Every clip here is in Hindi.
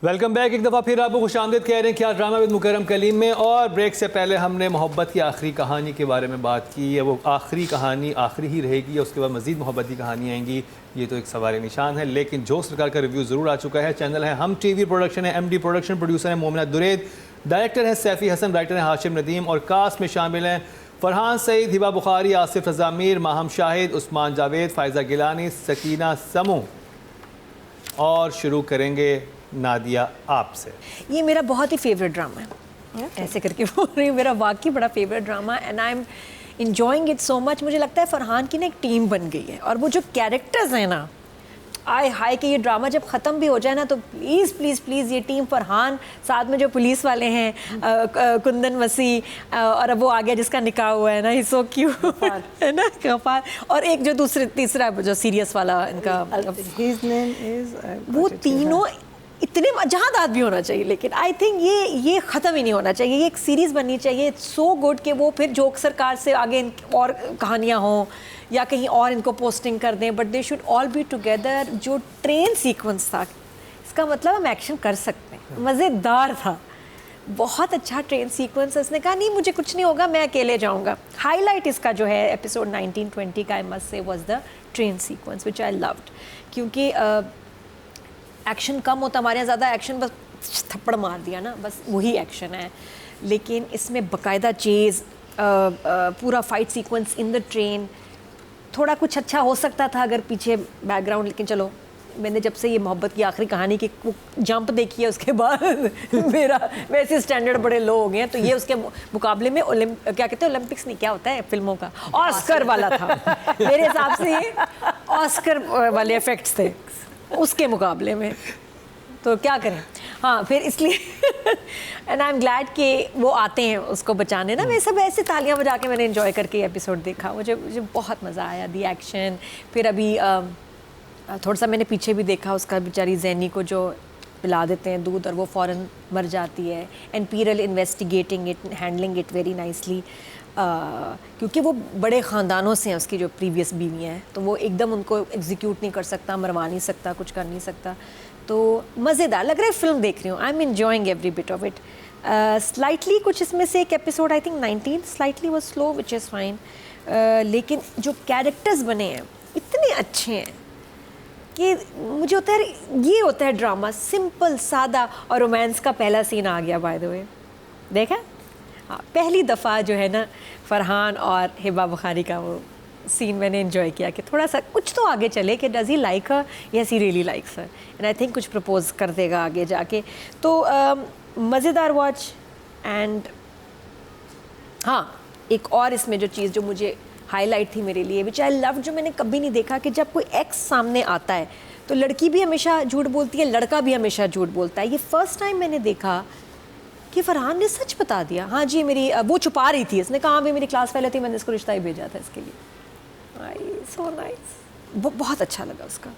Welcome back. एक दफ़ा फिर आपको खुशामदीद कह रहे हैं क्या ड्रामा विद मुकर्रम कलीम में। और ब्रेक से पहले हमने मोहब्बत की आखिरी कहानी के बारे में बात की है। वो आखिरी कहानी आखिरी ही रहेगी या उसके बाद मज़ीद मोहब्बत की कहानी आएंगी, ये तो एक सवाल निशान है। लेकिन जोक सरकार का रिव्यू ज़रूर आ चुका है। चैनल है हम टीवी प्रोडक्शन है, MD प्रोडक्शन, प्रोड्यूसर है मोमिना दुरैद, डायरेक्टर है सैफ़ी हसन, राइटर है हाशिम नदीम और कास्ट में शामिल हैं फरहान सईद, हिबा बुखारी, आसिफ रज़ा मीर, माहम शाहिद, उस्मान जावेद, फ़ायज़ा गिलानी, सकीना समू। और शुरू करेंगे नादिया आपसे। ये मेरा बहुत ही फेवरेट ड्रामा है, ऐसे करके बोल रही हूँ, मेरा वाकई बड़ा favourite drama and I am enjoying it so much. मुझे लगता है फरहान की ना एक टीम बन गई है और वो जो कैरेक्टर्स हैं ना, आय हाय कि ये ड्रामा जब ख़त्म भी हो जाए ना तो प्लीज़ प्लीज़ प्लीज़ ये टीम फरहान, साथ में जो पुलिस वाले हैं कुंदन मसीह और अब वो आ गया जिसका निकाह हुआ है ना, ही सो क्यूट है ना, गफार, और एक जो तीसरा जो सीरियस वाला इनका, वो तीनों इतने जहादात भी होना चाहिए। लेकिन आई थिंक ये ख़त्म ही नहीं होना चाहिए, ये एक सीरीज़ बननी चाहिए। इट्स सो गुड कि वो फिर जोक सरकार से आगे और कहानियाँ हों या कहीं और इनको पोस्टिंग कर दें, but they should all be together. जो ट्रेन सीक्वेंस था, इसका मतलब हम एक्शन कर सकते हैं, मज़ेदार था, बहुत अच्छा ट्रेन सीक्वेंस। उसने कहा नहीं मुझे कुछ नहीं होगा, मैं अकेले जाऊँगा। हाईलाइट इसका जो है एपिसोड 19-20 का, I must say, was the train sequence which I loved, क्योंकि एक्शन कम होता, हमारे यहाँ ज़्यादा एक्शन बस थप्पड़ मार दिया ना, बस वही एक्शन है। लेकिन इसमें बाकायदा चेज़, पूरा fight sequence in the train, थोड़ा कुछ अच्छा हो सकता था अगर पीछे बैकग्राउंड, लेकिन चलो मैंने जब से ये मोहब्बत की आखिरी कहानी की जंप देखी है उसके बाद मेरा वैसे स्टैंडर्ड बड़े लो हो गए हैं। तो ये उसके मुकाबले में क्या कहते हैं, ओलंपिक्स नहीं, क्या होता है फिल्मों का, ऑस्कर वाला था मेरे हिसाब से, ये ऑस्कर वाले इफेक्ट्स थे उसके मुकाबले में, तो क्या करें। हाँ, फिर इसलिए एंड आई एम ग्लैड कि वो आते हैं उसको बचाने ना। मैं सब ऐसे तालियां बजा के मैंने एंजॉय करके एपिसोड देखा, मुझे बहुत मज़ा आया। दी एक्शन, फिर अभी थोड़ा सा मैंने पीछे भी देखा, उसका बेचारी जैनी को जो पिला देते हैं दूध और वो फ़ौरन मर जाती है, एंड पीरल investigating it, handling it very nicely, क्योंकि वो बड़े ख़ानदानों से हैं, उसकी जो प्रीवियस बीवी हैं, तो वो एकदम उनको एग्जीक्यूट नहीं कर सकता, मरवा नहीं सकता, कुछ कर नहीं सकता। तो मज़ेदार लग रहा है, फिल्म देख रही हूँ, I am enjoying every bit of it. Slightly कुछ इसमें से एक एपिसोड आई थिंक 19 स्लाइटली वो स्लो, विच इज़ फाइन, लेकिन जो कैरेक्टर्स बने हैं इतने अच्छे हैं कि मुझे होता है ये होता है ड्रामा, सिंपल सादा। और रोमांस का पहला सीन आ गया बाय द वे, देखा? हाँ, पहली दफ़ा जो है ना फरहान और हिबा बुखारी का वो सीन मैंने एंजॉय किया कि थोड़ा सा कुछ तो आगे चले कि does he like her, yes he really likes her, and I think कुछ प्रपोज कर देगा आगे जाके। तो मज़ेदार वॉच। एंड हाँ, एक और इसमें जो चीज़ जो मुझे हाईलाइट थी मेरे लिए, विच आई लव, जो मैंने कभी नहीं देखा, कि जब कोई एक्स सामने आता है तो लड़की भी हमेशा झूठ बोलती है, लड़का भी हमेशा झूठ बोलता है। ये फर्स्ट टाइम मैंने देखा कि फरहान ने सच बता दिया, हाँ जी मेरी, वो छुपा रही थी, इसने कहा हाँ भी मेरी क्लास फेल थी, मैंने इसको रिश्ता ही भेजा था इसके लिए। आई सो नाइस, वो बहुत अच्छा लगा उसका।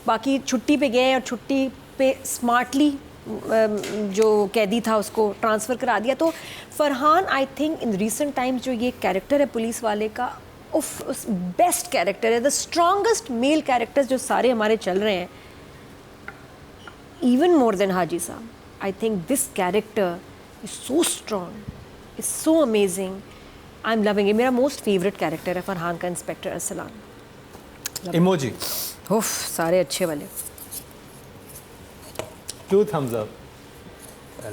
बाकी छुट्टी पे गए और छुट्टी पे स्मार्टली जो कैदी था उसको ट्रांसफ़र करा दिया। तो Farhan I think in recent times जो ये कैरेक्टर है पुलिस वाले का, उस बेस्ट कैरेक्टर है, द स्ट्रॉन्गेस्ट मेल कैरेक्टर्स जो सारे हमारे चल रहे हैं, इवन मोर देन हाजी साहब। I think this character is so strong, is so amazing. I'm loving it. मेरा most favorite character है फरहान का, इंस्पेक्टर अरसलान। इमोजी उफ, सारे अच्छे वाले। 2 thumbs up।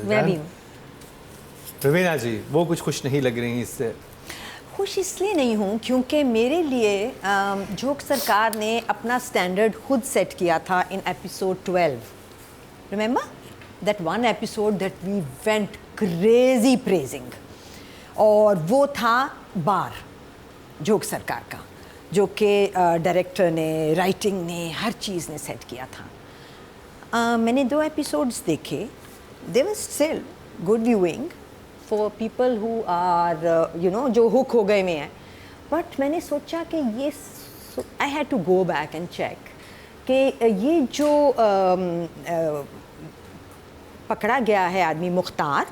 मैं भी हूँ। रवीना जी, वो कुछ खुश नहीं लग रही इससे। खुश इसलिए नहीं हूँ क्योंकि मेरे लिए जोक सरकार ने अपना स्टैंडर्ड खुद सेट किया था in episode 12। Remember that one episode that we went crazy praising, और वो था बार जोक सरकार का, जो कि डायरेक्टर ने, राइटिंग ने, हर चीज़ ने सेट किया था। मैंने 2 एपिसोड्स देखे, they were still good viewing for people who are you know, जो हुक हो गए हुए हैं। बट मैंने सोचा कि ये, I had to go back and check कि ये जो पकड़ा गया है आदमी मुख्तार,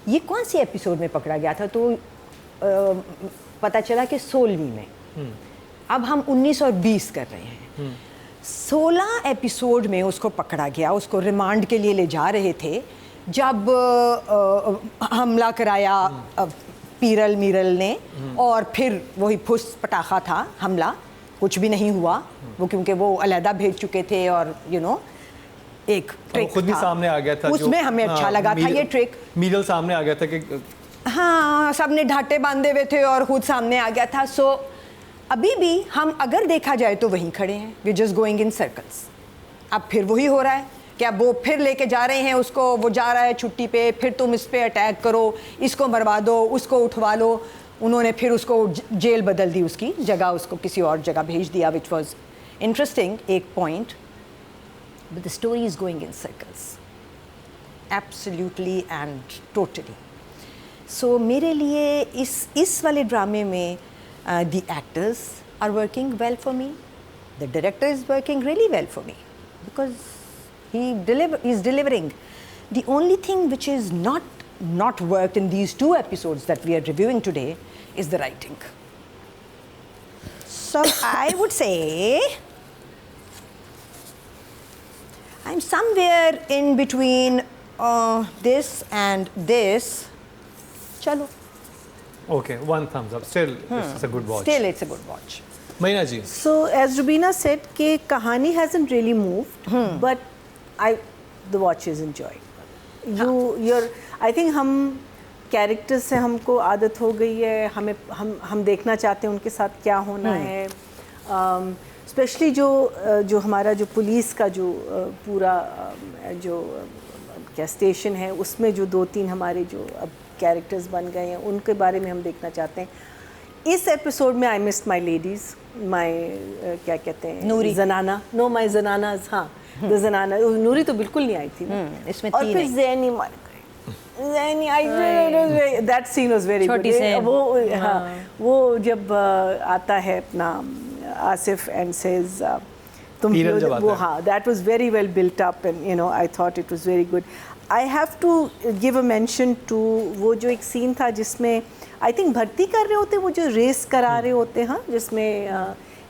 ये कौन सी एपिसोड में पकड़ा गया था। तो पता चला कि 16वीं में। अब हम 19 और 20 कर रहे हैं। 16 एपिसोड में उसको पकड़ा गया, उसको रिमांड के लिए ले जा रहे थे जब हमला कराया पीरल मीरल ने, और फिर वही फुस पटाखा था हमला, कुछ भी नहीं हुआ वो, क्योंकि वो अलहदा भेज चुके थे और एक ट्रिक खुद भी सामने आ गया था उसमें हमें अच्छा लगा था ये ट्रिक। मीरल सामने आ गया था कि हाँ, सबने ढाटे बांधे हुए थे और खुद सामने आ गया था। सो अभी भी हम अगर देखा जाए तो वहीं खड़े हैं, we just going in circles. अब फिर वही हो रहा है कि अब वो फिर लेके जा रहे हैं उसको, वो जा रहा है छुट्टी पे, फिर तुम इस पे अटैक करो, इसको मरवा दो, उसको उठवा लो। उन्होंने फिर उसको जेल बदल दी, उसकी जगह उसको किसी और जगह भेज दिया, विच वॉज इंटरेस्टिंग एक point, but the story is going in circles absolutely and totally. So मेरे लिए इस वाले ड्रामे में the actors are working well for me, the director is working really well for me because he's delivering. The only thing which is not worked in these 2 episodes that we are reviewing today is the writing. So I would say I'm somewhere in between this and this. Chalo. Okay, one thumbs up. Still, it's a good watch. Still, it's a good watch. Maina ji. So, as Rubina said, कि कहानी hasn't really moved, but the watch is enjoyed. I think हम characters से हमको आदत हो गई है, हम देखना चाहते हैं उनके साथ क्या होना है, स्पेशली जो हमारा जो पुलिस का जो पूरा जो क्या स्टेशन है, उसमें जो 2-3 हमारे जो अब कैरेक्टर्स बन गए हैं, उनके बारे में हम देखना चाहते हैं। इस एपिसोड में आई मिस्ड माई लेडीज़, माई क्या कहते हैं, नूरी, जनाना, नो माई जनानाज, हाँ द जनाना, नूरी तो बिल्कुल नहीं आई थी ना इसमें। और फिर जैनी मर गई, जैनी आई, that scene was very good. वो हाँ, वो जब आता है अपना आसिफ एंड सेज तुम वो, हाँ, that was very well built up and I thought it was very good. I have to give a mention to वो जो एक सीन था जिसमें आई थिंक भर्ती कर रहे होते, वो जो रेस करा रहे होते, हाँ, जिसमें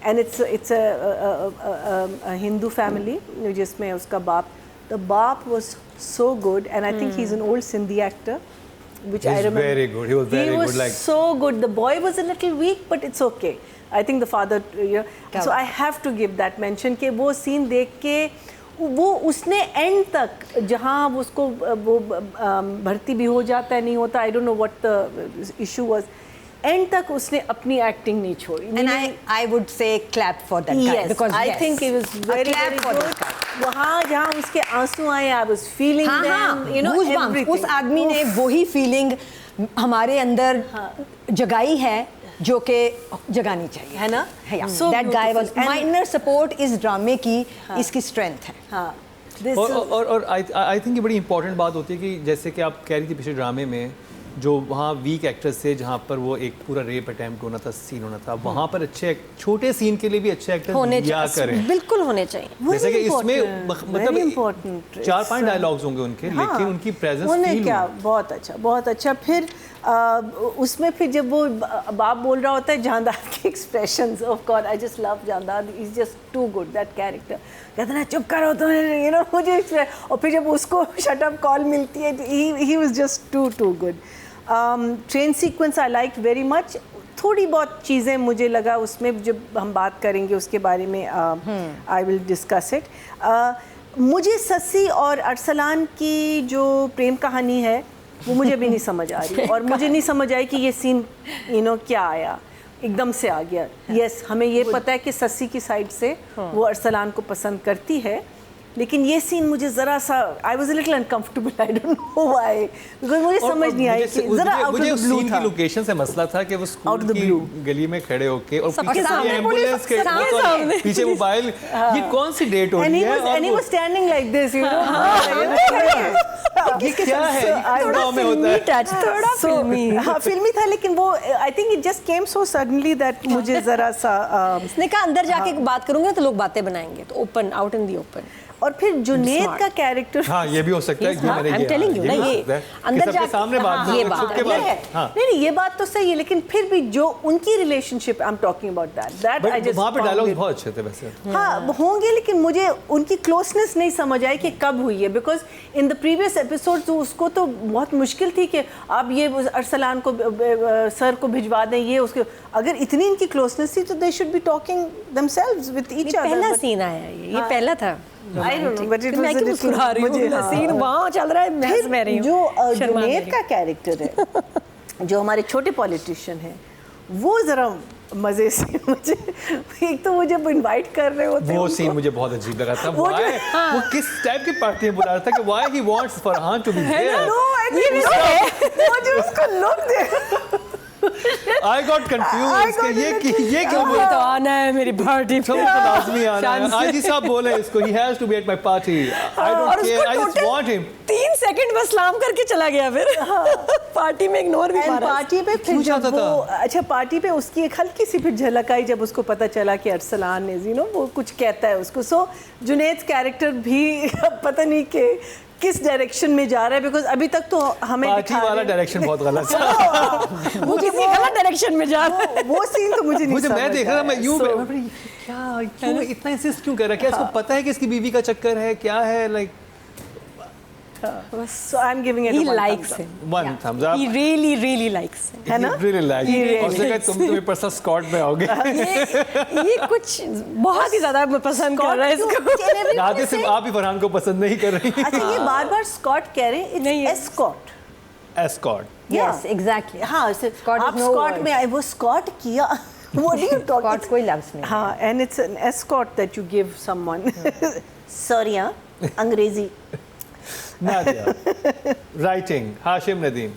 and it's a Hindu family, जिसमें उसका बाप, द बाप was so good and I think he is an old Sindhi actor which I remember. Very good. He was very good. He was so good. The boy was a little weak, but it's okay. I think the father, so I have to give that mention कि वो सीन देख के वो उसने एंड तक जहाँ उसको वो भर्ती भी हो जाता है, नहीं होता, I don't know what the issue was, and तक उसने अपनी एक्टिंग नहीं छोड़ी। And I would say clap for that guy, because I think he was very good. वहाँ जहाँ उसके आंसू आए, I was feeling them, you know, everything. उस आदमी ने वही फीलिंग हमारे अंदर जगाई है जो कि जगानी चाहिए, है ना? So that guy was minor support इस ड्रामे की, इसकी स्ट्रेंथ है। हाँ, और आई थिंक ये बड़ी इंपॉर्टेंट बात होती है कि जैसे कि आप कह रही थी पिछले ड्रामे में जो वहाँ वीक एक्टर्स थे, जहाँ पर वो एक पूरा रेप अटेम्प्ट होना था, सीन होना था, वहाँ पर अच्छे छोटे सीन के लिए भी अच्छे एक्टर्स दिया करें, बिल्कुल होने चाहिए। जैसे कि इसमें मतलब 4-5 डायलॉग्स होंगे उनके, लेकिन उनकी प्रेजेंस फील क्या बहुत अच्छा, बहुत अच्छा। फिर उसमें फिर जब वो बाप बोल रहा होता है, जानदार के expressions, oh god I just love Jandar, is just too good that character. कहता ना चुप करो तुम, यू नो, मुझे, और फिर जब उसको शट अप कॉल मिलती है, he was just too good. Train sequence I like very much. थोड़ी बहुत चीज़ें मुझे लगा उसमें, जब हम बात करेंगे उसके बारे में, आई विल डिस्कस इट। मुझे ससी और अरसलान की जो प्रेम कहानी है वो मुझे भी नहीं समझ आ रही, और मुझे नहीं समझ आई कि ये सीन क्या आया, एकदम से आ गया। यस, हमें ये पता है कि ससी की साइड से वो अरसलान को पसंद करती है, लेकिन ये सीन मुझे ज़रा सा, I was a little uncomfortable, I don't know why, because मुझे समझ नहीं आई कि ज़रा आउट ऑफ द ब्लू था। लोकेशन से मसला था कि वो स्कूल की गली में खड़े होके और पीछे एम्बुलेंस के पीछे मोबाइल, ये कौन सी डेट हो रही है, and he was standing like this, you know, ये क्या है, गाँव में होता है, थोड़ा फिल्मी, हाँ फिल्मी था, लेकिन वो I think it just came so suddenly that मुझे ज़रा सा इसने कहा अंदर जाके बात करूंगे तो लोग बातें बनाएंगे, तो open, out in the open. और फिर जुनेद का कैरेक्टर हाँ ये भी हो सकता है कि मैंने I'm ये telling you, ये भी ना, हो ये सकता है। अंदर कि सबके जाके- सामने बात हाँ, ये छुप बात के है। बात हाँ नहीं ये बात तो सही है, लेकिन फिर भी जो उनकी relationship I am talking about that I but just वहाँ पे डायलॉग्स बहुत अच्छे थे वैसे। हाँ होंगे, लेकिन मुझे उनकी क्लोजनेस नहीं समझ आई कि कब हुई है, because in the previous episode तो उसको तो बहुत मुश्किल थी कि आप ये अरसलान को सर को भिजवा दें, ये उसके अगर इतनी इनकी क्लोजनेस थी तो they should be talking themselves with each ये पहला अदर। सीन आया ये पहला था। I don't know, but it तो मैं was a क्यों different- मुस्कुरा रही हूँ? मुझे, हाँ। सीन वहाँ चल रहा है, मैं हंस में रही हूँ। जो शर्मा जुनेद रही का कैरेक्टर है जो हमारे छोटे पॉलिटिशियन हैं, वो ज़रा मज़े से मुझे एक तो वो जब इनवाइट कर रहे होते हैं वो उनको- सीन मुझे बहुत अजीब लगा था। वो जो- Why? वो किस टाइप की पार्टी में बुला रहा था कि why he wants Farhan to be there? No, I didn't know। वो जो उसको look they I got confused कि ये क्यों बोल तो आना है मेरी पार्टी सब तो लाजमी आना है। आजी साहब बोले इसको he has to be at my party. I don't care. I just want him. 3 second में सलाम करके चला गया फिर पार्टी में इग्नोर भी And मारा। पार्टी पे फिर क्यों जब चाहता वो था? अच्छा पार्टी पे उसकी एक हल्की सी फिर झलक आई जब उसको पता चला कि अरसलान ने वो कुछ कहता है उसको। सो जुनेद कैरेक्टर भी पता नहीं कि किस डायरेक्शन में जा रहा है, बिकॉज अभी तक तो हमें पार्टी दिखा वाला रहे हैं। डायरेक्शन बहुत गलत था। वो किसी गलत डायरेक्शन में जा रहा है। वो सीन तो मुझे नहीं मुझे मैं समझ देख रहा था, मैं आया। यूं So- क्या क्यों इतना इंसिस्ट क्यों कर रहा है? क्या इसको पता है कि इसकी बीवी का चक्कर है क्या है? Like So I'm giving it He a one likes thumbs up. him. One thumbs up. He really likes him. है ना? Really like. He really और उसने कहा तुम मेरे पास स्कॉट में आओगे। ये कुछ बहुत ही ज्यादा पसंद कर रहा है इसको। राधे सिर्फ आप ही फरहान को पसंद नहीं कर रही। अच्छा ये बार-बार स्कॉट कह रहे हैं, नहीं, it's Escott. Escott. Yes, exactly. हाँ Scott आप is no स्कॉट word. में आए, वो स्कॉट किया What are you talking? Scott कोई लफ्ज़ नहीं। हाँ, and it's an escort that you give someone. Sorry हाँ, अंग्रेजी। नादिया। राइटिंग हाशिम नदीम।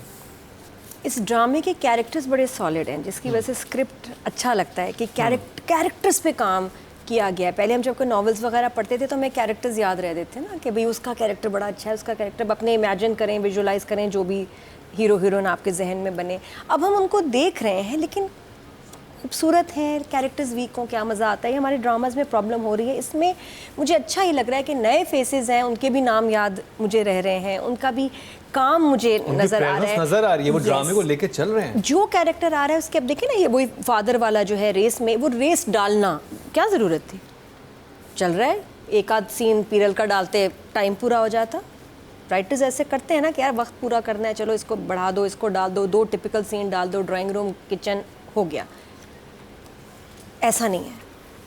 इस ड्रामे के कैरेक्टर्स बड़े सॉलिड हैं, जिसकी वजह से स्क्रिप्ट अच्छा लगता है कि कैरेक्टर्स पे काम किया गया है। पहले हम जब कोई नॉवेल्स वगैरह पढ़ते थे तो हमें कैरेक्टर्स याद रह देते ना कि भाई उसका कैरेक्टर बड़ा अच्छा है, उसका कैरेक्टर अपने इमेजिन करें, विजुलाइज करें, जो भी हीरो हीरोइन आपके जहन में बने। अब हम उनको देख रहे हैं लेकिन खूबसूरत है, कैरेक्टर्स वीक हों, क्या मज़ा आता है। ये हमारे ड्रामाज में प्रॉब्लम हो रही है। इसमें मुझे अच्छा ही लग रहा है कि नए फेसेस हैं, उनके भी नाम याद मुझे रह रहे हैं, उनका भी काम मुझे नज़र आ रहा है, नजर आ रही है, वो Yes. ड्रामे को लेके चल रहे हैं। जो कैरेक्टर आ रहा है उसके, अब देखिए ना, ये वही फादर वाला जो है रेस में, वो रेस डालना क्या ज़रूरत थी? चल रहा है, एक आध सीन पीरल का डालते टाइम पूरा हो जाता। राइटर्स ऐसे करते हैं ना कि यार वक्त पूरा करना है, चलो इसको बढ़ा दो, इसको डाल दो, 2 टिपिकल सीन डाल दो, ड्राइंग रूम किचन हो गया। ऐसा नहीं है,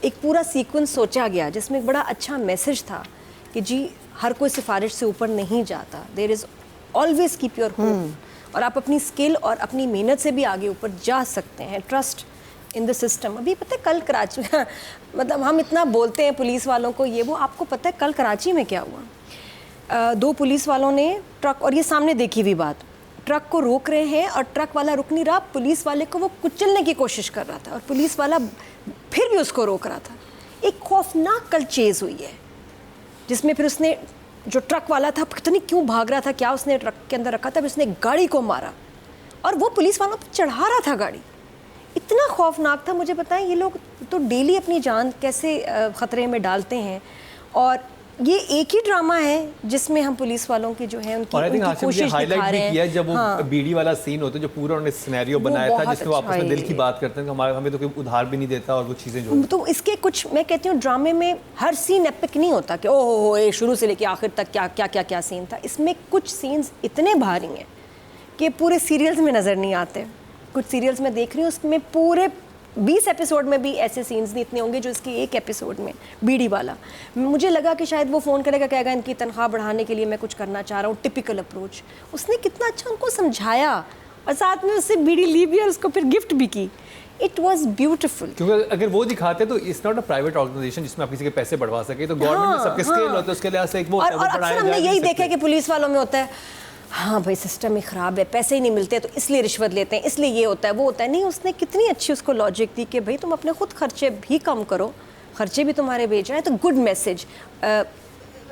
एक पूरा सीक्वेंस सोचा गया जिसमें एक बड़ा अच्छा मैसेज था कि जी हर कोई सिफारिश से ऊपर नहीं जाता, there is always keep your hope, और आप अपनी स्किल और अपनी मेहनत से भी आगे ऊपर जा सकते हैं। Trust in the system. अभी पता है कल कराची मतलब हम इतना बोलते हैं पुलिस वालों को ये वो, आपको पता है कल कराची में क्या हुआ? 2 पुलिस वालों ने ट्रक, और ये सामने देखी हुई बात, ट्रक को रोक रहे हैं और ट्रक वाला रुक नहीं रहा, पुलिस वाले को वो कुचलने की कोशिश कर रहा था और पुलिस वाला फिर भी उसको रोक रहा था। एक खौफनाक कल चेज़ हुई है जिसमें फिर उसने, जो ट्रक वाला था पता नहीं क्यों भाग रहा था, क्या उसने ट्रक के अंदर रखा था, फिर उसने गाड़ी को मारा और वो पुलिस वालों पर चढ़ा रहा था गाड़ी। इतना खौफनाक था। मुझे बताएं ये लोग तो डेली अपनी जान कैसे ख़तरे में डालते हैं, और ये एक ही ड्रामा है जिसमें हम पुलिस वालों की जो है उनकी और आई थिंक हाशिम ये कोशिश हाईलाइट दिखा भी रहे किया हैं। जब वो हाँ। बीड़ी वाला सीन होता है, जो पूरा उन्होंने सिनेरियो वो बनाया था बहुत जिसमें वो आपस में अच्छा दिल की है। बात करते हैं कि हमारे हमें तो कोई उधार भी नहीं देता, और वो चीज़ें जो तो इसके कुछ, मैं कहती हूँ ड्रामे में हर सीन एपिक नहीं होता कि ओह हो ये शुरू से लेके आखिर तक क्या क्या क्या क्या सीन था। इसमें कुछ सीन्स इतने भारी हैं कि पूरे सीरियल्स में नज़र नहीं आते। कुछ सीरियल्स में देख रही हूँ उसमें पूरे 20 एपिसोड में भी ऐसे सीन्स नहीं इतने होंगे जो इसके एक एपिसोड में। बीड़ी वाला मुझे लगा कि शायद वो फ़ोन करेगा, कहेगा इनकी तनख्वाह बढ़ाने के लिए मैं कुछ करना चाह रहा हूँ, टिपिकल अप्रोच। उसने कितना अच्छा उनको समझाया और साथ में उससे बीड़ी ली भी और उसको फिर गिफ्ट भी की। It was beautiful. क्योंकि अगर वो दिखाते तो it's not a private organisation जिसमें आप किसी के पैसे बढ़वा सके, तो गवर्नमेंट में सबके स्केल होते हैं, उसके लिहाज से एक वो और अक्सर बढ़ाया हमने जा यही नहीं देखा सकते। है कि पुलिस वालों में होता है हाँ भाई सिस्टम ही ख़राब है, पैसे ही नहीं मिलते तो इसलिए रिश्वत लेते हैं, इसलिए ये होता है वो होता है। नहीं, उसने कितनी अच्छी उसको लॉजिक दी कि भाई तुम अपने खुद खर्चे भी कम करो, खर्चे भी तुम्हारे बेच रहे हैं, तो गुड मैसेज,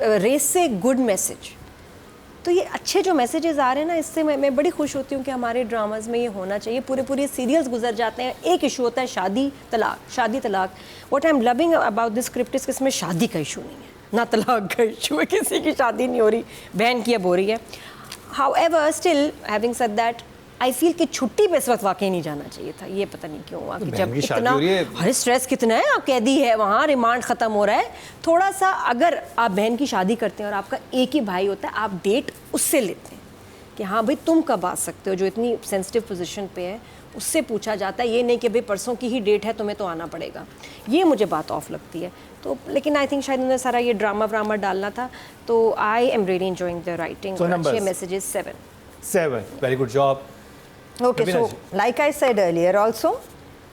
रेस से गुड मैसेज। तो ये अच्छे जो मैसेजेस आ रहे हैं ना, इससे मैं बड़ी खुश होती हूँ कि हमारे ड्रामाज में ये होना चाहिए। पूरे सीरियल्स गुजर जाते हैं, एक इशू होता है शादी तलाक। What I am loving about this script is कि इसमें शादी का इशू नहीं है। ना तलाक का इशू है, किसी की शादी नहीं हो रही, बहन की अब हो रही है. However, still having said that, I feel कि छुट्टी पे इस वक्त वाकई नहीं जाना चाहिए था. ये पता नहीं क्यों हुआ कि जब इतना अरे स्ट्रेस कितना है, आप कैदी है वहाँ, रिमांड ख़त्म हो रहा है. थोड़ा सा अगर आप बहन की शादी करते हैं और आपका एक ही भाई होता है, आप डेट उससे लेते हैं कि हाँ भाई तुम कब आ सकते हो, जो इतनी सेंसिटिव पोजीशन पे है, उससे पूछा जाता है. ये नहीं कि भाई परसों की ही डेट है, तुम्हें तो आना पड़ेगा. ये मुझे बात ऑफ लगती है. तो लेकिन आई थिंक शायद उन्होंने सारा ये ड्रामा डालना था. तो I am really enjoying the writing. अच्छे messages. 7. Very good job. Okay, so like I said earlier also,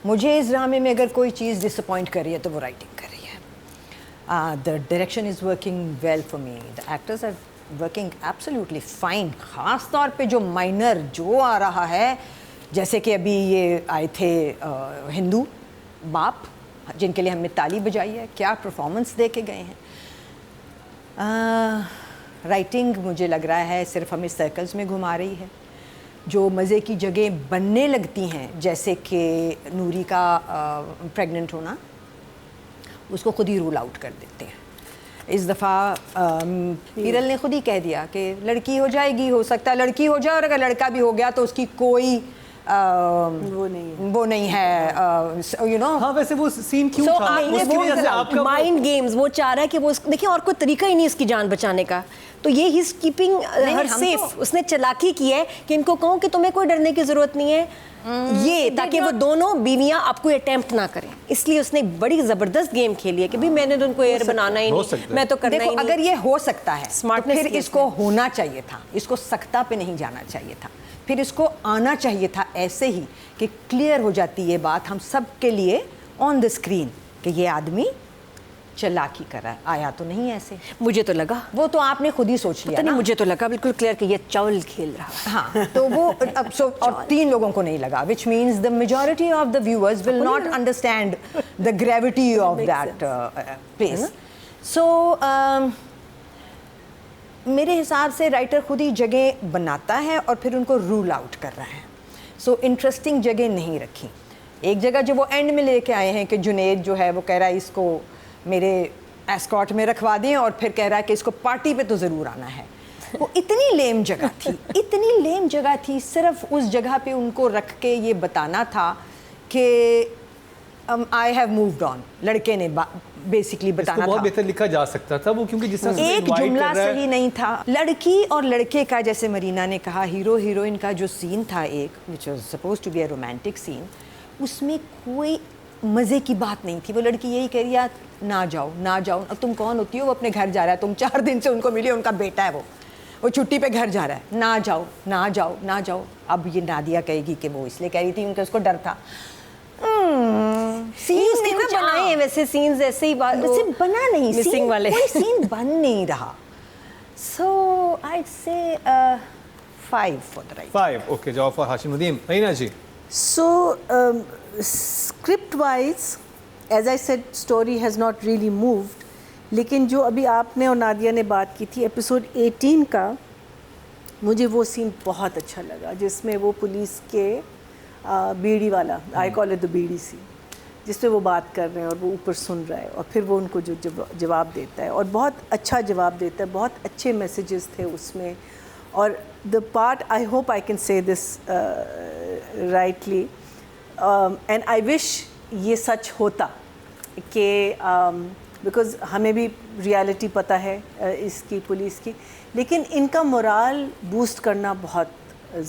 मुझे इस ड्रामे में अगर कोई चीज़ डिसअपॉइंट कर रही है तो वो राइटिंग कर रही है. The direction is working well for me, the actors are working absolutely fine. ख़ास तौर पे जो माइनर जो आ रहा है, जैसे कि अभी ये आए थे हिंदू बाप, जिनके लिए हमने ताली बजाई है, क्या परफॉर्मेंस दे के गए हैं. राइटिंग मुझे लग रहा है सिर्फ हमें सर्कल्स में घुमा रही है. जो मज़े की जगह बनने लगती हैं, जैसे कि नूरी का प्रेग्नेंट होना, उसको खुद ही रूल आउट कर देते हैं. इस दफ़ा हिरल ने खुद ही कह दिया कि लड़की हो जाएगी, हो सकता है लड़की हो जाए, और अगर लड़का भी हो गया तो उसकी कोई वो नहीं है, यू नो. हाँ, वैसे वो सीन क्यों था? उसकी वजह से आपका माइंड गेम्स वो चाह रहा है कि वो देखिए, और कोई तरीका ही नहीं इसकी जान बचाने का. तो ये ही कीपिंग हर सेफ. उसने चालाकी की है कि इनको कहूँ कि तुम्हें कोई डरने की जरूरत नहीं है, ये ताकि वो दोनों बीवियां आपको अटेम्प्ट ना करें. इसलिए उसने बड़ी जबरदस्त गेम खेली है कि भाई मैंने तो उनको एयर बनाना ही नहीं, मैं तो करना ही नहीं. अगर ये हो सकता है, स्मार्टनेस फिर इसको होना चाहिए था, इसको सख्ता पे नहीं जाना चाहिए था, फिर इसको आना चाहिए था ऐसे ही कि क्लियर हो जाती ये बात हम सब के लिए ऑन द स्क्रीन कि ये आदमी चालाकी कर रहा है. आया तो नहीं ऐसे. मुझे तो लगा, वो तो आपने खुद ही सोच लिया ना. मुझे तो लगा बिल्कुल क्लियर कि ये चावल खेल रहा है. हाँ, तो वो अब और 3 लोगों को नहीं लगा, which means the majority of the viewers will not understand the gravity of that place. So मेरे हिसाब से राइटर खुद ही जगह बनाता है और फिर उनको रूल आउट कर रहा है. सो इंटरेस्टिंग जगह नहीं रखी. एक जगह जो वो एंड में लेके आए हैं कि जुनेद जो है वो कह रहा है इसको मेरे एस्कॉट में रखवा दें, और फिर कह रहा है कि इसको पार्टी पे तो ज़रूर आना है. वो इतनी लेम जगह थी, इतनी लेम जगह थी. सिर्फ उस जगह पे उनको रख के ये बताना था कि आई हैव मूव्ड ऑन. लड़के ने बेसिकली बताना बहुत था. बेहतर लिखा जा सकता था वो, क्योंकि जिस तरह से एक invite जुमला कर रहा है, सही नहीं था. लड़की और लड़के का, जैसे मरीना ने कहा, हीरो हीरोइन का जो सीन था एक, which was supposed to be a romantic scene, उसमें कोई मज़े की बात नहीं थी. वो लड़की यही कह रही है ना जाओ ना जाओ. अब तुम कौन होती हो? वो अपने घर जा रहा है, तुम 4 दिन से उनको मिली, उनका बेटा है, वो छुट्टी पे घर जा रहा है. ना जाओ ना जाओ ना जाओ. अब ये नादिया कहेगी कि वो इसलिए कह रही थी क्योंकि उसको डर था. सीन्स नहीं बनाए हैं वैसे, सीन्स ऐसे ही वैसे बना नहीं, मिसिंग वाले कोई सीन बन नहीं रहा. सो आई से 5 for the right. 5. Okay, job for Hashim Nadeem. महीना जी. So, script-wise, as I said, story has not really moved. लेकिन जो अभी आपने और नादिया ने बात की थी एपिसोड 18 का, मुझे वो सीन बहुत अच्छा लगा, जिसमें वो पुलिस के बीड़ी वाला, I call it the beedi scene, जिसमें वो बात कर रहे हैं और वो ऊपर सुन रहा है और फिर वो उनको जो जवाब देता है और बहुत अच्छा जवाब देता है. बहुत अच्छे मैसेजेस थे उसमें. और the part, I hope I can say this rightly, and I wish ये सच होता कि बिकॉज़ हमें भी रियलिटी पता है इसकी, पुलिस की, लेकिन इनका मोराल बूस्ट करना बहुत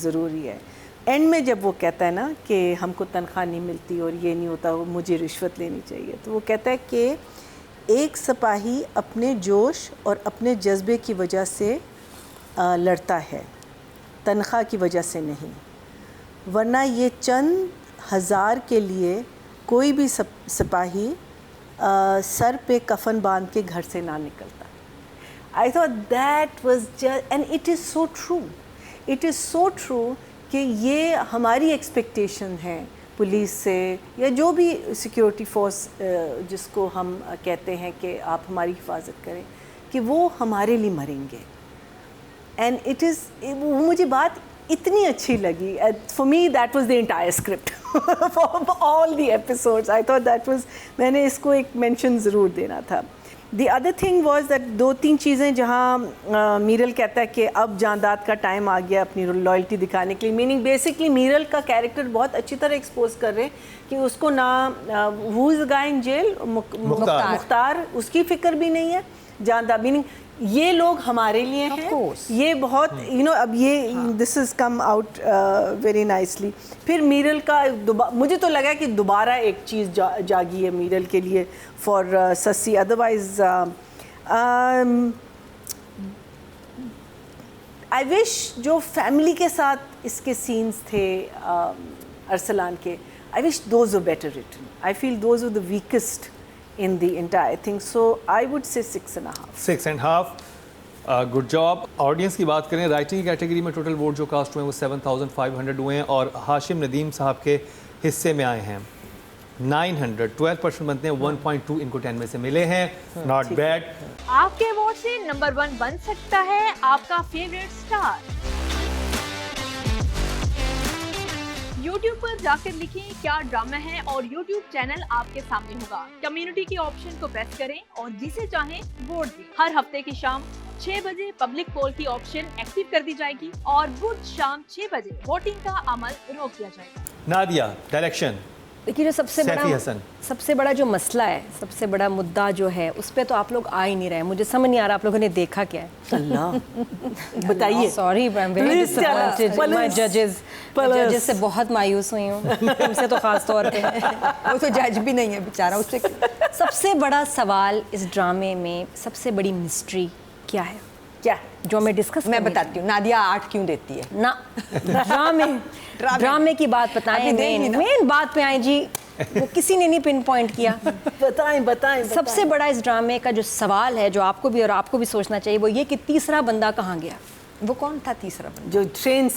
ज़रूरी है. एंड में जब वो कहता है ना कि हमको तनख्वाह नहीं मिलती और ये नहीं होता, वो मुझे रिश्वत लेनी चाहिए, तो वो कहता है कि एक सिपाही अपने जोश और अपने जज्बे की वजह से लड़ता है, तनख्वाह की वजह से नहीं, वरना ये चंद हज़ार के लिए कोई भी सिपाही सर पे कफन बांध के घर से ना निकलता. I thought that was just, and it is so true, it is so true कि ये हमारी एक्सपेक्टेशन है पुलिस से या जो भी सिक्योरिटी फोर्स जिसको हम कहते हैं कि आप हमारी हिफाजत करें, कि वो हमारे लिए मरेंगे. एंड इट इज़, मुझे बात इतनी अच्छी लगी. For me that was the entire script for all the episodes. I thought that was, मैंने इसको एक मेंशन ज़रूर देना था. The other thing was that 2-3 चीज़ें जहाँ मीरल कहता है कि अब जांदाद का टाइम आ गया अपनी लॉयल्टी दिखाने के लिए, मीनिंग बेसिकली मीरल का कैरेक्टर बहुत अच्छी तरह एक्सपोज कर रहे हैं कि उसको ना who is guy in jail, Mukhtar, उसकी फिक्र भी नहीं है। जांदाद मीनिंग ये लोग हमारे लिए हैं, ये बहुत अब ये this is come out very nicely. फिर मीरल का मुझे तो लगा कि दोबारा एक चीज़ जागी है मीरल के लिए for Sassi, otherwise I wish जो फैमिली के साथ इसके सीन्स थे अरसलान के, I wish those were better written. I feel those were the weakest in the entire thing, so I would say 6.5. 6.5 good job. Audience की बात करें, राइटिंग की कैटेगरी में टोटल वोट जो कास्ट हुए हैं वो 7,500 हुए हैं और हाशिम नदीम साहब के हिस्से में आए हैं 900, 12% बनते हैं, 1.2 इनको 10 में से मिले हैं, नॉट बैड। आपके वोट से नंबर 1 बन सकता है आपका फेवरेट स्टार। YouTube पर जाकर लिखें क्या ड्रामा है और YouTube चैनल आपके सामने होगा। कम्युनिटी के ऑप्शन को प्रेस करें और जिसे चाहें वोट दें। हर हफ्ते की शाम 6 बजे पब्लिक पोल की ऑप्शन एक्टिव कर दी जाएगी और बुध शाम 6 बजे वोटिंग का अमल रोक दिया जाएगा। नादिया, डायरेक्शन। देखिए जो सबसे बड़ा जो मसला है, सबसे बड़ा मुद्दा जो है, उस पर तो आप लोग आ ही नहीं रहे। मुझे समझ नहीं आ रहा आप लोगों ने देखा क्या है। अल्लाह बताइए। सॉरी मैं जजेस से बहुत मायूस हुई हूँ, तुमसे तो खास तौर पे। वो तो जज भी नहीं है बेचारा, उससे सबसे बड़ा सवाल इस ड्रामे में, सबसे बड़ी मिस्ट्री क्या है, क्या जो मैं डिस्कस मैं बताती हूँ। नादिया 8 क्यों देती है ना? ड्रामे की बात बताएं, मेन बात पे आए जी। वो किसी ने नहीं पिन पॉइंट किया। बताएं। सबसे बड़ा इस ड्रामे का जो सवाल है, जो आपको भी और आपको भी सोचना चाहिए, वो ये कि तीसरा बंदा कहाँ गया। वो कौन था तीसरा बंदा? जो ट्रेन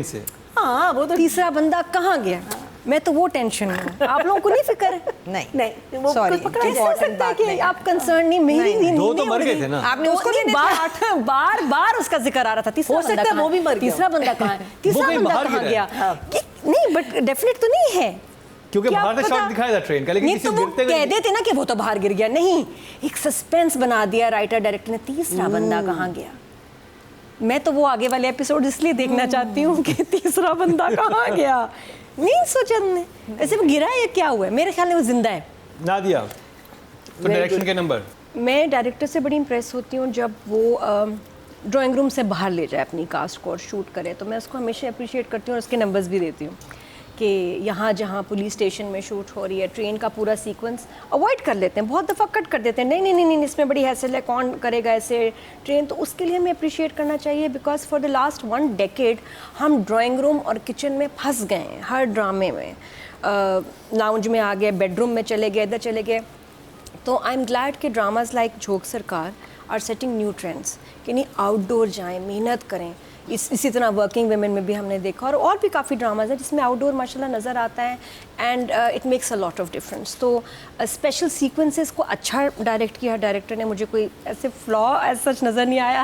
से हाँ, वो तो तीसरा बंदा कहाँ गया। मैं तो वो टेंशन में हूँ, आप लोगों को नहीं फिक्र है? नहीं वो सॉरी, कैसे हो सकता है कि आप कंसर्न नहीं? मेरी नहीं, दो तो मर गए थे ना आपने उसको बार उसका जिक्र आ रहा था। तीसरा हो सकता है वो भी मर गया। तीसरा बंदा कहाँ है? तीसरा बंदा कहाँ गया? नहीं, बट डेफिनेट तो नहीं है, क्योंकि बाहर का शॉट दिखाया था ट्रेन का, लेकिन तो वो कह देते ना कि वो तो बाहर गिर गया। नहीं, एक सस्पेंस बना दिया राइटर डायरेक्टर ने, तीसरा बंदा कहाँ गया। मैं तो वो आगे वाले एपिसोड इसलिए देखना चाहती हूँ कि तीसरा बंदा कहाँ गया। नहीं सोचा तुमने, ऐसे वो गिरा है या क्या हुआ है? मेरे ख्याल में वो जिंदा है। नादिया, तो डायरेक्शन के नंबर। मैं डायरेक्टर से बड़ी इंप्रेस होती हूँ जब वो ड्राइंग रूम से बाहर ले जाए अपनी कास्ट को और शूट करे, तो मैं उसको हमेशा अप्रिशिएट करती हूँ और उसके नंबर्स भी देती हूँ कि यहाँ जहाँ पुलिस स्टेशन में शूट हो रही है, ट्रेन का पूरा सीक्वेंस अवॉइड कर लेते हैं, बहुत दफ़ा कट कर देते हैं। नहीं, इसमें बड़ी हैसल है, कौन करेगा ऐसे ट्रेन। तो उसके लिए हमें अप्रिशिएट करना चाहिए, because for the last 1 decade हम ड्राइंग रूम और किचन में फंस गए हैं हर ड्रामे में। लाउंज में आ गए, बेडरूम में चले गए, इधर चले गए। तो आई एम ग्लैड कि ड्रामाज लाइक झोंक सरकार आर सेटिंग न्यू ट्रेंड्स कि नहीं, आउटडोर जाएं, मेहनत करें। इसी तरह वर्किंग वुमेन में भी हमने देखा, और भी काफ़ी ड्रामाज हैं जिसमें आउटडोर माशाल्लाह नज़र आता है, and it makes a lot of difference. तो स्पेशल सीक्वेंसेस को अच्छा डायरेक्ट किया डायरेक्टर ने, मुझे कोई ऐसे फ्लॉ एज सच नज़र नहीं आया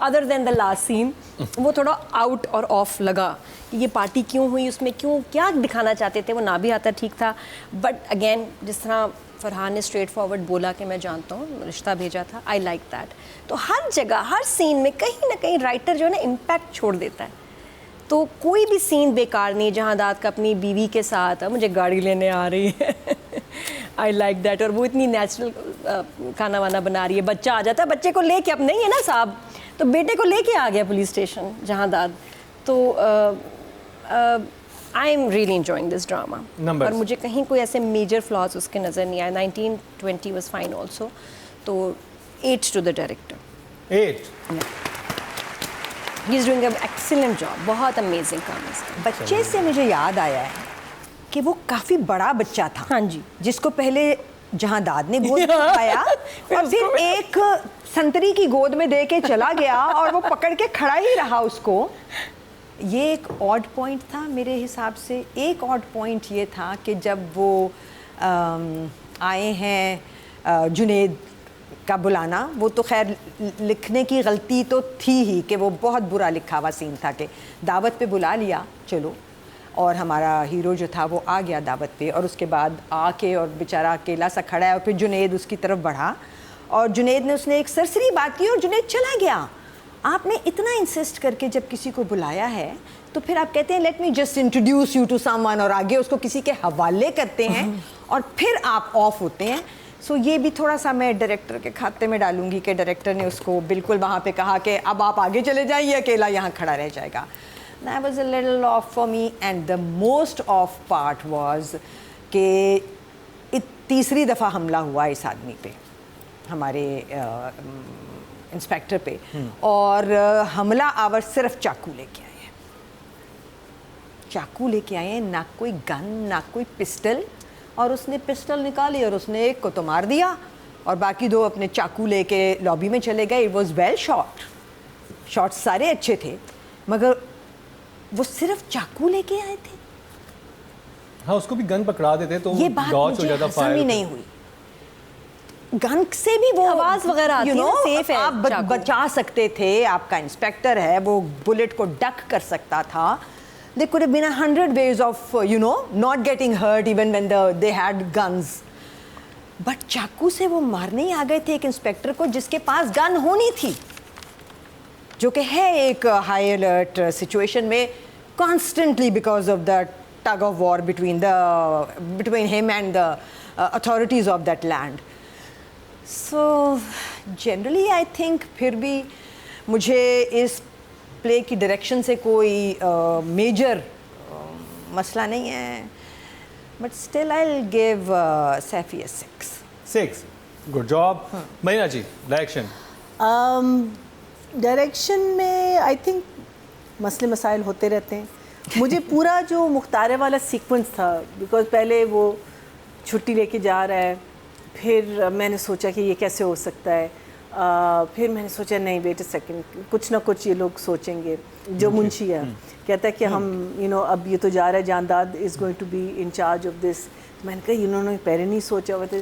other than the last scene. वो थोड़ा आउट और ऑफ लगा कि ये पार्टी क्यों हुई, उसमें क्यों क्या दिखाना चाहते थे, वो ना भी आता ठीक था। बट अगेन, जिस तरह फरहान ने स्ट्रेट फॉरवर्ड बोला कि मैं जानता हूँ, रिश्ता भेजा था, आई लाइक दैट। तो हर जगह, हर सीन में कहीं ना कहीं राइटर जो है ना इम्पैक्ट छोड़ देता है। तो कोई भी सीन बेकार नहीं। जहाँ दाद का अपनी बीवी के साथ मुझे गाड़ी लेने आ रही है आई लाइक दैट, और वो इतनी नेचुरल खाना वाना बना रही है, बच्चा आ जाता है, बच्चे को लेके, अब नहीं है ना साहब, तो बेटे को लेके आ गया पुलिस स्टेशन जहाँ दाद। तो I am really enjoying this drama, और मुझे कहीं कोई ऐसे मेजर फ्लॉज उसके नज़र नहीं आए। 1920 वाज फाइन ऑल्सो। तो 8 to the director. 8 he is doing an excellent job, बहुत अमेजिंग काम है। बच्चे से मुझे याद आया है कि वो काफ़ी बड़ा बच्चा था। हाँ जी, जिसको पहले जहाँ दाद ने गोद में उठाया और फिर एक संतरी की गोद में दे के चला गया और वो पकड़ के खड़ा ही रहा उसको। ये एक ऑड पॉइंट था मेरे हिसाब से। एक ऑड पॉइंट ये था कि जब वो आए हैं जुनेद का बुलाना, वो तो खैर लिखने की गलती तो थी ही कि वो बहुत बुरा लिखा हुआ सीन था कि दावत पे बुला लिया, चलो और हमारा हीरो जो था वो आ गया दावत पे, और उसके बाद आके और बेचारा अकेला सा खड़ा है, और फिर जुनैद उसकी तरफ बढ़ा और जुनैद ने उसने एक सरसरी बात की और जुनैद चला गया। आपने इतना इंसिस्ट करके जब किसी को बुलाया है तो फिर आप कहते हैं let me just introduce you to someone, और आगे उसको किसी के हवाले करते हैं और फिर आप ऑफ होते हैं। सो ये भी थोड़ा सा मैं डायरेक्टर के खाते में डालूंगी कि डायरेक्टर ने उसको बिल्कुल वहाँ पे कहा कि अब आप आगे चले जाएं, ये अकेला यहाँ खड़ा रह जाएगा। That was a little off for me, and the most off part was कि तीसरी दफ़ा हमला हुआ इस आदमी पे, हमारे इंस्पेक्टर पे, और हमला आवर सिर्फ चाकू लेके आए हैं, चाकू लेके आए हैं, ना कोई गन ना कोई पिस्टल, और उसने पिस्टल निकाली और उसने एक को तो मार दिया और बाकी दो अपने चाकू लेके लॉबी में चले गए। इट वॉज वेल शॉट्स सारे अच्छे थे, मगर वो सिर्फ चाकू लेके आए थे। हाँ, उसको भी गन पकड़ा देते तो ये बात डॉज हो मुझे जाता, हजम फायर ही नहीं हुई। गन से भी वो आवाज वगैरह आती है ना, सेफ है आप चाकू। बचा सकते थे, आपका इंस्पेक्टर है, वो बुलेट को डक कर सकता था। There could have been 100 ways of, not getting hurt even when they had guns. But चाकू से वो मारने ही आ गए थे एक इंस्पेक्टर को जिसके पास गन होनी थी, जो कि है एक हाई अलर्ट सिचुएशन में constantly because of the tug of war between him and the authorities of that land. So generally I think फिर भी मुझे इस प्ले की डायरेक्शन से कोई मेजर मसला नहीं है, but still I will give Saifi 6. Good job. महीना जी, डायरेक्शन? डायरेक्शन में आई थिंक मसले मसाइल होते रहते हैं। मुझे पूरा जो मुख्तारे वाला सीक्वेंस था, बिकॉज पहले वो छुट्टी लेके जा रहा है, फिर मैंने सोचा कि ये कैसे हो सकता है, फिर मैंने सोचा नहीं वेट अ सेकंड, कुछ ना कुछ ये लोग सोचेंगे। जो मुंशी है कहता है कि हम अब ये तो जा रहा है, Jaandad is going to be in charge of this. तो मैंने कहा इन्होंने पहले नहीं सोचा हुआ था।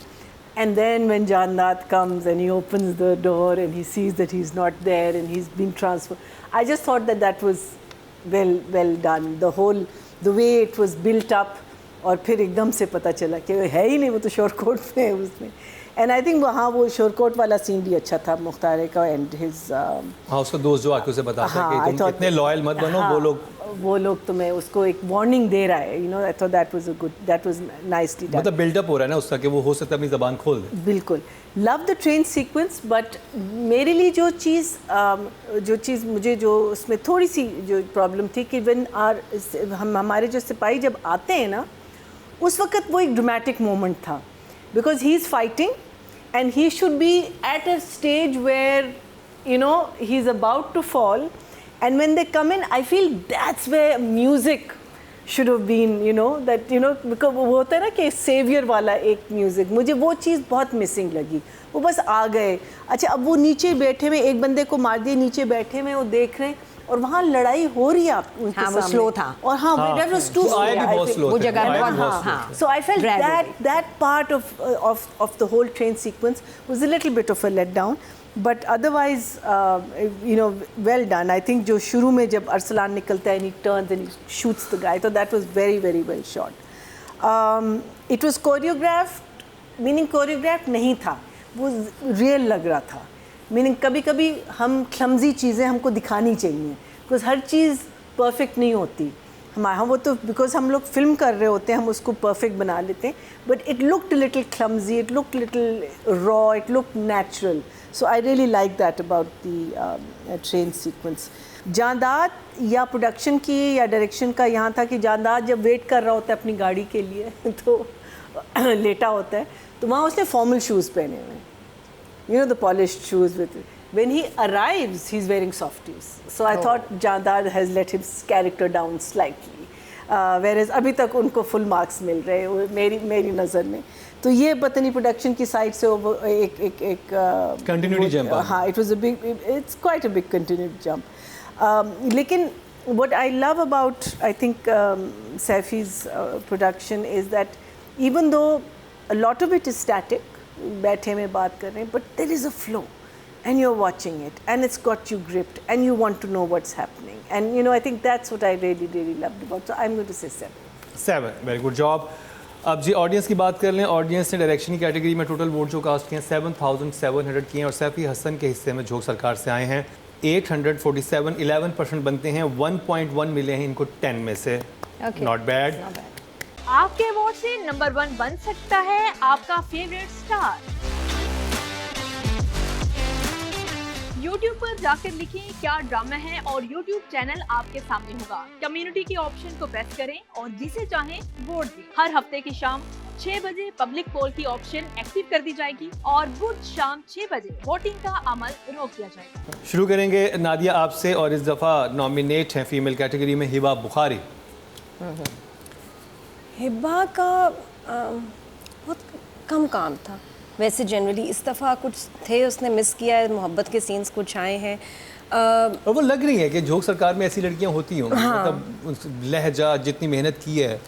And then when Jaandad comes and he opens the door and he sees that he is not there and he is being transfer, I just thought that was well done, the whole the way it was built up. और फिर एकदम से पता चला कि है ही नहीं, वो तो शोरकोट में है उसमें। एंड आई थिंक वहाँ वो शोरकोट वाला सीन भी अच्छा था मुख्तारे का एंड हिज। हाँ, उसका दोस्त जो आके उसे बताता है कि तुम इतने लॉयल मत बनो। हाँ, वो लोग तो मैं उसको एक वार्निंग दे रहा है, I thought that was nicely done. मतलब बिल्डअप हो रहा है ना उसका कि वो हो सकता है अपनी ज़बान खोल दे। बिल्कुल love the train sequence. But मेरे लिए जो चीज़ मुझे जो उसमें थोड़ी सी जो प्रॉब्लम थी कि व्हेन हमारे जो सिपाही जब आते हैं ना, उस वक्त वो एक ड्रामेटिक मोमेंट था, because he is fighting and he should be at a stage where he's about to fall, and when they come in I feel that's where music should have been, because वो होता है ना कि सेवियर वाला एक म्यूज़िक, मुझे वो चीज़ बहुत मिसिंग लगी। वो बस आ गए, अच्छा अब वो नीचे बैठे हुए, एक बंदे को मार दिए, नीचे बैठे हुए वो देख रहे हैं और वहाँ लड़ाई हो रही है उनके सामने। वो स्लो था और that was too slow। वो जगह बहुत हाँ। So I felt that part of the whole train sequence was a little bit of a letdown, but otherwise well done। I think जो शुरू में जब अरसलान निकलता है and he turns and he shoots the guy, so that was very very well shot। It was choreographed, meaning choreographed नहीं था, वो real लग रहा था। मीनिंग कभी कभी हम क्लमजी चीज़ें हमको दिखानी चाहिए, बिकॉज हर चीज़ परफेक्ट नहीं होती हमारा। वो तो बिकॉज हम लोग फिल्म कर रहे होते हैं, हम उसको परफेक्ट बना लेते हैं, but it looked little clumsy, it looked little raw, it looked natural. So I really like that about the train sequence. Jaandad या प्रोडक्शन की या डायरेक्शन का यहाँ था कि जानदाद जब वेट कर रहा होता है अपनी गाड़ी के लिए तो लेटा होता है, तो वहाँ उसने फॉर्मल शूज़ पहने हुए हैं, the polished shoes with it. When he arrives, he's wearing softies. So I thought Jandad has let his character down slightly. Whereas अभी तक उनको full marks मिल रहे हैं मेरी नज़र में। तो ये पता नहीं प्रोडक्शन की साइड से एक continuity jump। हाँ, it's quite a big continuity jump। लेकिन what I love about I think Saifi's production is that even though a lot of it is static, बैठे में बात कर रहे हैं, but there is a flow. and you're watching it, and it's got you gripped, and you want to know what's happening. And you know, I think that's what I really, really loved about. So I'm going to say 7. 7, very good job. अब जी ऑडियंस की बात कर लें। ऑडियंस ने डायरेक्शन की कैटेगरी में टोटल वोट जो कास्ट किए हैं 7,700 किए हैं और सैफी हसन के हिस्से में झोंक सरकार से आए हैं 847, 11% बनते हैं। 1.1 मिले हैं इनको 10 में से। Not bad. आपके वोट से नंबर 1 बन सकता है आपका फेवरेट स्टार। YouTube पर जाकर लिखें क्या ड्रामा है और YouTube चैनल आपके सामने होगा। कम्युनिटी के ऑप्शन को प्रेस करें और जिसे चाहें वोट दें। हर हफ्ते की शाम 6 बजे पब्लिक पोल की ऑप्शन एक्टिव कर दी जाएगी और बुध शाम 6 बजे वोटिंग का अमल रोक दिया जाएगा। शुरू करेंगे नादिया आपसे और इस दफ़ा नॉमिनेट हैं फीमेल कैटेगरी में हिबा बुखारी। हिबा का बहुत कम काम था वैसे जनरली, इस दफ़ा कुछ थे उसने मिस किया है, मोहब्बत के सीन्स कुछ आए हैं। और वो लग रही है कि झोंक सरकार में ऐसी लड़कियां होती होंगी। हाँ। मतलब लहजा जितनी मेहनत की है।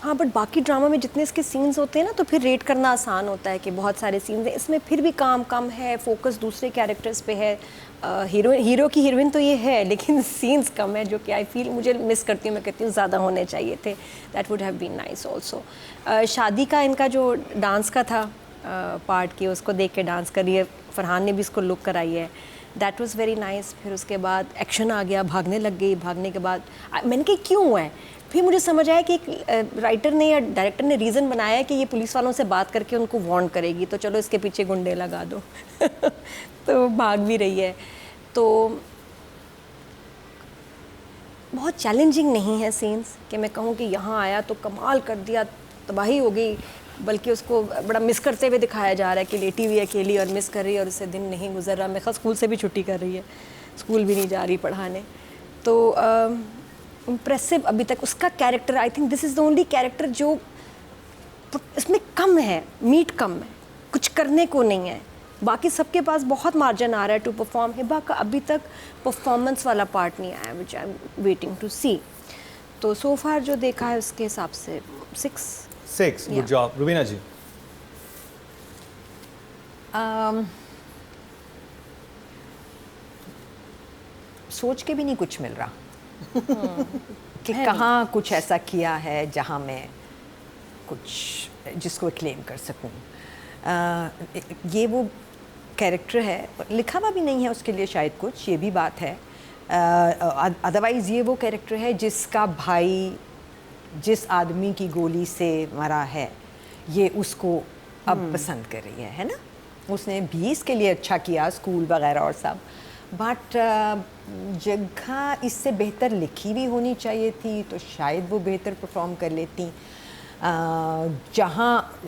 हाँ, बट बाकी ड्रामा में जितने इसके सीन्स होते हैं ना तो फिर रेट करना आसान होता है कि बहुत सारे सीन्स हैं। इसमें फिर भी काम कम है, फोकस दूसरे कैरेक्टर्स पे है। हीरो की हीरोइन तो ये है लेकिन सीन्स कम है जो कि आई फील मुझे मिस करती हूँ। मैं कहती हूँ ज़्यादा होने चाहिए थे। That would have been nice also. शादी का इनका जो डांस का था पार्ट की, उसको देख के डांस करी है। फरहान ने भी इसको लुक कराई है। That was very nice. फिर उसके बाद एक्शन आ गया, भागने लग गई। भागने के बाद मैंने कहा क्यों है, फिर मुझे समझ आया कि एक राइटर ने या डायरेक्टर ने रीज़न बनाया है कि ये पुलिस वालों से बात करके उनको वार्न करेगी, तो चलो इसके पीछे गुंडे लगा दो। तो भाग भी रही है। तो बहुत चैलेंजिंग नहीं है सीन्स कि मैं कहूँ कि यहाँ आया तो कमाल कर दिया, तबाही हो गई, बल्कि उसको बड़ा मिस करते हुए दिखाया जा रहा है कि लेटी हुई अकेली और मिस कर रही है और उससे दिन नहीं गुजर रहा। मैं ख़ास स्कूल से भी छुट्टी कर रही है, स्कूल भी नहीं जा रही पढ़ाने। तो इम्प्रेसिव अभी तक उसका character. I think this is the only character जो इसमें कम है, मीट कम है, कुछ करने को नहीं है। बाकी सबके पास बहुत मार्जिन आ रहा है टू परफॉर्म। हिबा का अभी तक परफॉर्मेंस वाला पार्ट नहीं आया विच आई एम वेटिंग टू सी। तो सो फार जो देखा है उसके हिसाब से 6। Good job. रुबीना जी। सोच के भी नहीं कुछ मिल रहा कि कहाँ कुछ ऐसा किया है जहाँ मैं कुछ जिसको क्लेम कर सकूँ। ये वो कैरेक्टर है, लिखा हुआ भी नहीं है उसके लिए शायद कुछ, ये भी बात है। अदरवाइज़ ये वो कैरेक्टर है जिसका भाई जिस आदमी की गोली से मरा है ये उसको अब पसंद कर रही है ना। उसने भी इसके लिए अच्छा किया, स्कूल वगैरह और सब, बट जगह इससे बेहतर लिखी भी होनी चाहिए थी तो शायद वो बेहतर परफॉर्म कर लेती। जहाँ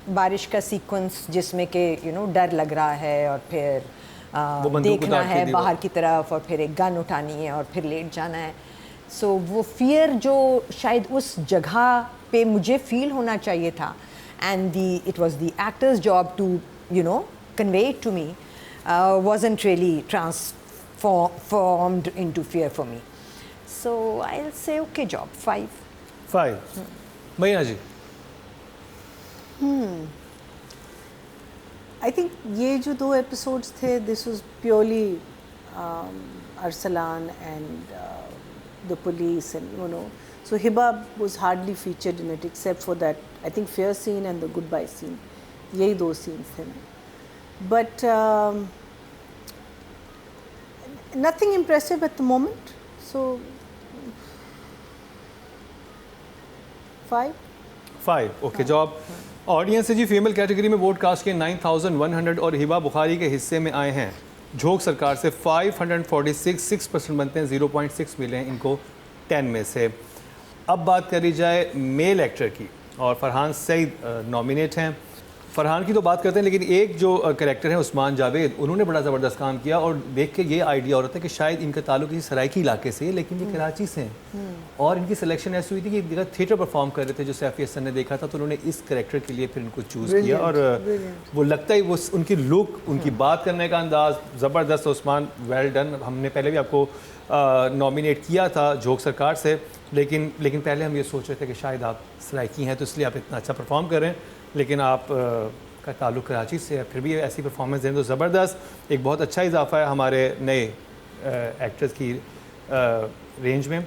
बारिश का सीक्वेंस जिसमें कि डर लग रहा है और फिर देखना है बाहर की तरफ और फिर एक गन उठानी है और फिर लेट जाना है। सो वो फियर जो शायद उस जगह पे मुझे फील होना चाहिए था, and it was the actor's job to convey it to me, wasn't really transformed into fear for me. So I'll say okay job, 5. Maina ji. I think ये जो 2 episodes थे, this was purely Arsalan and the police, and so Hiba was hardly featured in it except for that I think fear scene and the goodbye scene. यही 2 scenes थे। But nothing impressive at the moment, so 5. Okay job. Audience से जी फीमेल कैटेगरी में वोट कास्ट के 9,100 और हिबा बुखारी के हिस्से में आए हैं झोंक सरकार से 546, 6% बनते हैं। 0.6 मिले हैं इनको 10 में से। अब बात करी जाए मेल एक्टर की और फरहान सईद नॉमिनेट हैं। फरहान की तो बात करते हैं, लेकिन एक जो कैरेक्टर है उस्मान जावेद, उन्होंने बड़ा ज़बरदस्त काम किया और देख के ये आइडिया हो रहा था कि शायद इनका ताल्लुक किसी सराइकी इलाके से है, लेकिन ये कराची से हैं। और इनकी सिलेक्शन ऐसी हुई थी कि एक जगह थिएटर परफॉर्म कर रहे थे जो सैफी हसन ने देखा था, तो उन्होंने इस कैरेक्टर के लिए फिर इनको चूज़ किया और वो लगता ही वो उनकी लुक, उनकी बात करने का अंदाज़ ज़बरदस्त। Usman well done. हमने पहले भी आपको नॉमिनेट किया था झोंक सरकार से, लेकिन पहले हम ये सोच रहे थे कि शायद आप सराइकी हैं तो इसलिए आप इतना अच्छा परफॉर्म कर रहे हैं, लेकिन आप का ताल्लुक़ कराची से है, फिर भी ऐसी परफॉर्मेंस दें तो ज़बरदस्त। एक बहुत अच्छा इजाफा है हमारे नए एक्टर्स की रेंज में।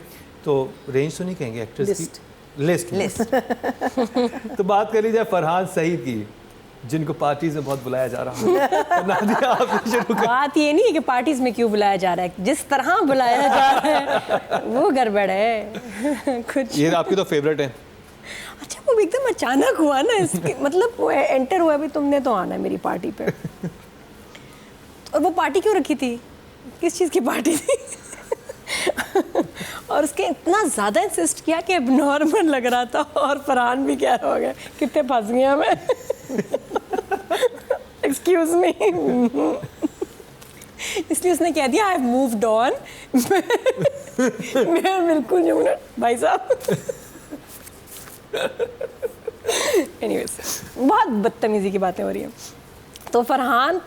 तो रेंज तो नहीं कहेंगे, एक्टर्स की लिस्ट। तो बात कर ली जाए फरहान सईद की, जिनको पार्टीज में बहुत बुलाया जा रहा है। नादिया, आप शुरू कर। बात ये नहीं है कि पार्टीज में क्यों बुलाया जा रहा है, जिस तरह बुलाया जा रहा है वो गड़बड़ है। कुछ ये आपकी तो फेवरेट है। अच्छा, वो एकदम अचानक हुआ ना, इसके मतलब वो एंटर हुआ भी तुमने तो आना है मेरी पार्टी पे। और वो पार्टी क्यों रखी थी, किस चीज़ की पार्टी थी? और उसके इतना ज़्यादा इंसिस्ट किया कि नॉर्मल लग रहा था, और फरहान भी कह रहा हो गया कितने फंस गया मैं। Excuse me. इसलिए उसने कह दिया आई हैव मूव्ड ऑन। मैं बिल्कुल जो भाई साहब। एनीवेज, बहुत बदतमीजी की बातें हो रही हैं। तो Farhan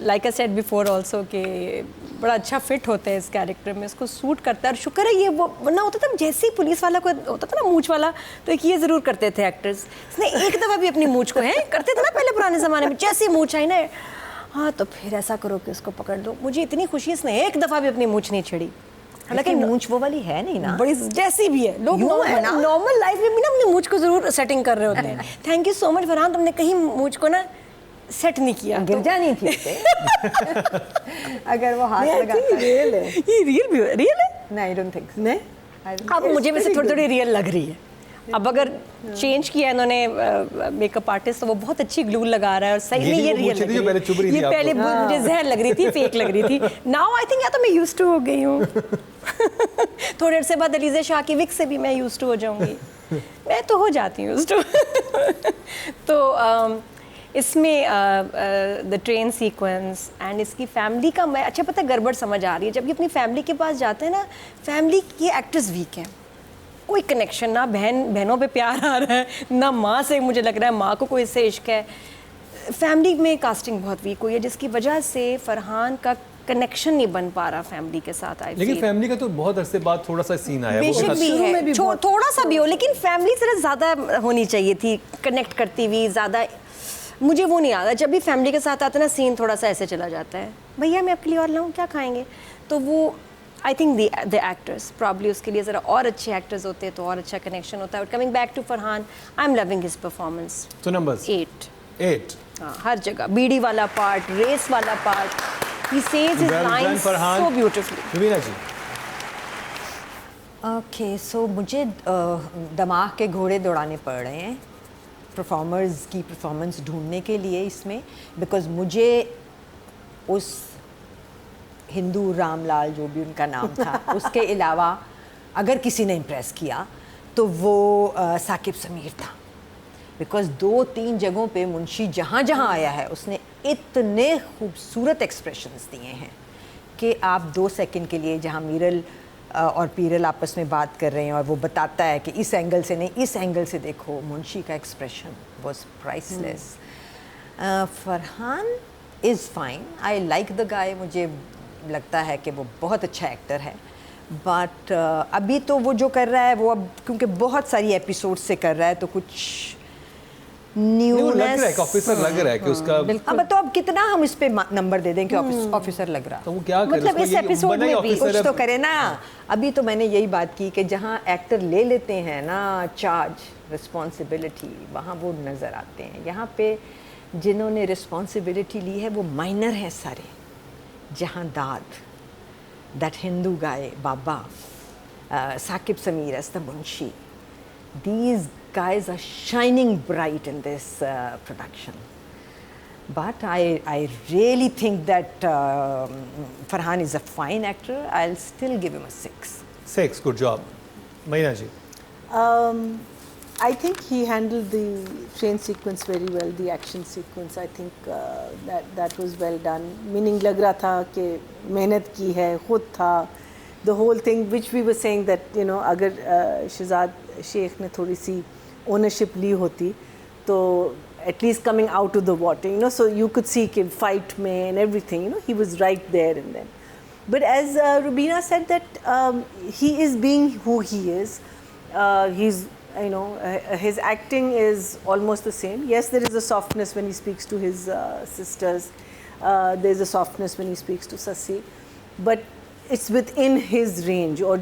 like I said before also कि बड़ा अच्छा फिट होता है इस कैरेक्टर में, इसको सूट करता है। और शुक्र है ये वो वरना होता था जैसे ही पुलिस वाला को होता था ना मूंछ वाला, तो एक ये ज़रूर करते थे एक्टर्स, इसने एक दफ़ा भी अपनी मूंछ को है करते थे ना पहले पुराने ज़माने में, जैसी मूंछ आई ना, हाँ तो फिर ऐसा करो कि उसको पकड़ लो। मुझे इतनी खुशी इसने एक दफ़ा भी अपनी मूंछ नहीं छेड़ी। हालांकि मूंछ वो वाली है नहीं ना, बड़ी जैसी भी है, लोग नॉर्मल लाइफ में भी ना अपनी मूंछ को ज़रूर सेटिंग कर रहे होते हैं। Thank you so much Farhan, तुमने कहीं मूंछ को ना सेट नहीं किया, गिर जानी थी उसे। अगर वो हाथ लगाता। रियल है, ये रियल भी रियल है। नहीं, आई डोंट थिंक नहीं? अब मुझे वैसे थोड़ी थोड़ी रियल लग रही है। अब अगर चेंज किया इन्होंने मेकअप आर्टिस्ट, तो वो बहुत अच्छी ग्लू लगा रहा है और सही में ये रियल लग रही है। ये पहले मुझे जहर लग रही थी, फेक लग रही थी। नाउ आई थिंक या तो मैं यूज्ड टू हो गई हूँ। थोड़े से बाद अलीज़ा शाह की विक से भी मैं यूज्ड टू हो जाऊंगी। मैं तो हो जाती हूँ यूज्ड टू। तो इसमें द ट्रेन सीक्वेंस एंड इसकी फैमिली का मैं अच्छा पता गड़बड़ समझ आ रही है। जब ये अपनी फैमिली के पास जाते हैं ना, फैमिली के एक्टर्स वीक हैं, कोई कनेक्शन ना, बहनों पे प्यार आ रहा है ना, माँ से मुझे लग रहा है माँ को कोई इससे इश्क है। फैमिली में कास्टिंग बहुत वीक हुई है, जिसकी वजह से फरहान का कनेक्शन नहीं बन पा रहा फैमिली के साथ। लेकिन फैमिली का तो बहुत अरसे बाद थोड़ा सा सीन आया, बेशक भी है, थोड़ा सा भी हो, लेकिन फैमिली से ज़्यादा होनी चाहिए थी, कनेक्ट करती हुई ज़्यादा। मुझे वो नहीं आता, जब भी फैमिली के साथ आता है ना सीन थोड़ा सा ऐसे चला जाता है, भैया मैं आपके लिए और लाऊं, क्या खाएंगे? तो वो I think the actors probably उसके लिए ज़रा और अच्छे एक्टर्स होते तो और अच्छा कनेक्शन होता है। But coming back to Farhan, I am loving his performance. तो नंबर्स 8 हाँ, हर जगह बीड़ी वाला पार्ट, रेस वाला part, he says his lines so beautifully. Raveena ji. Okay, so मुझे दिमाग के घोड़े दौड़ाने पड़ रहे हैं परफॉर्मर्स की परफॉर्मेंस ढूंढने के लिए इसमें, बिकॉज मुझे उस हिंदू रामलाल जो भी उनका नाम था उसके अलावा अगर किसी ने इम्प्रेस किया तो वो साकिब समीर था। बिकॉज 2-3 जगहों पे मुंशी जहाँ जहाँ आया है उसने इतने खूबसूरत एक्सप्रेशंस दिए हैं कि आप 2 सेकंड के लिए, जहाँ मीरल और पीरल आपस में बात कर रहे हैं और वो बताता है कि इस एंगल से नहीं इस एंगल से देखो, मुंशी का expression was priceless. Farhan is fine, I like the guy, मुझे लगता है कि वो बहुत अच्छा एक्टर है। बट अभी तो वो जो कर रहा है वो अब क्योंकि बहुत सारी एपिसोड से कर रहा है तो कुछ न्यूनेस ऑफिसर लग रहा है कि उसका। अब तो अब कितना हम इस पे नंबर दे दें कि ऑफिसर लग रहा, तो वो क्या करे, मतलब इस एपिसोड में भी कुछ तो करे ना। हाँ। अभी तो मैंने यही बात की कि जहाँ एक्टर ले लेते हैं ना चार्ज, रिस्पॉन्सिबिलिटी, वहाँ वो नज़र आते हैं। यहाँ पे जिन्होंने रिस्पॉन्सिबिलिटी ली है वो माइनर हैं सारे। जहाँ दाद, that Hindu guy Baba, Saqib Sameer as the Munshi, these guys are shining bright in this production. But I really think that Farhan is a fine actor. I'll still give him a 6. 6, good job. Maina ji. I think he handled the train sequence very well, the action sequence. I think that was well done. Meaning लग रहा था कि मेहनत की है, खुद था. The whole thing which we were saying that you know अगर शहजाद शेख ने थोड़ी सी ownership ली होती तो at least coming out of the water, you know, so you could see कि fight में and everything, you know, he was right there and then. But as Rubina said that he is being who he is. He's You know, his acting is almost the same. Yes, there is a softness when he speaks to his sisters. There's a softness when he speaks to Sassi, but it's within his range, or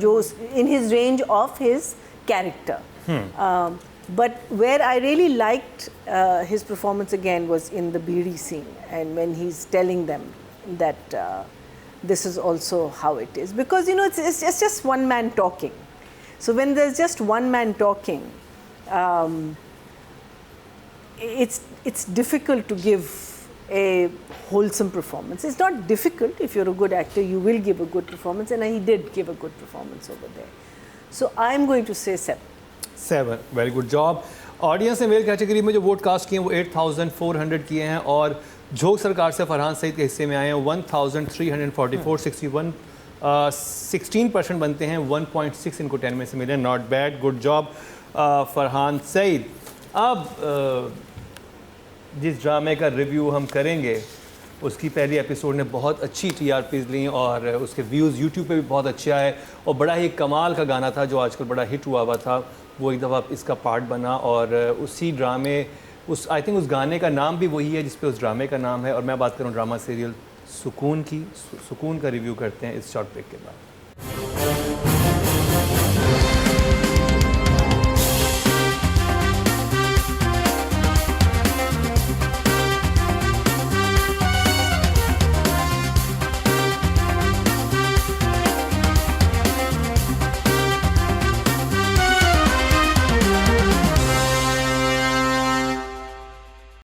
in his range of his character. But where I really liked his performance again was in the Bidi scene, and when he's telling them that this is also how it is, because you know it's just one man talking. So when there's just one man talking, it's difficult to give a wholesome performance. It's not difficult. If you're a good actor, you will give a good performance, and he did give a good performance over there. So I'm going to say 7. 7, very good job. Audience ने मेल कैटेगरी में जो वोट कास्ट किए हैं वो 8,400 किए हैं, और झोंक सरकार से फरहान सईद के हिस्से में आए हैं 1,344, 16% बनते हैं, 1.6 इनको 10 में से मिले। Not bad, good job Farhan Saeed. अब जिस ड्रामे का रिव्यू हम करेंगे उसकी पहली एपिसोड ने बहुत अच्छी TRPs ली और उसके व्यूज़ यूट्यूब पे भी बहुत अच्छे आए, और बड़ा ही कमाल का गाना था जो आजकल बड़ा हिट हुआ था, वो एक दफ़ा इसका पार्ट बना, और उसी ड्रामे आई थिंक उस गाने का नाम भी वही है जिस पे उस ड्रामे का नाम है। और मैं बात करूँ ड्रामा सीरियल सुकून की। सुकून का रिव्यू करते हैं इस शॉर्ट ब्रेक के बाद।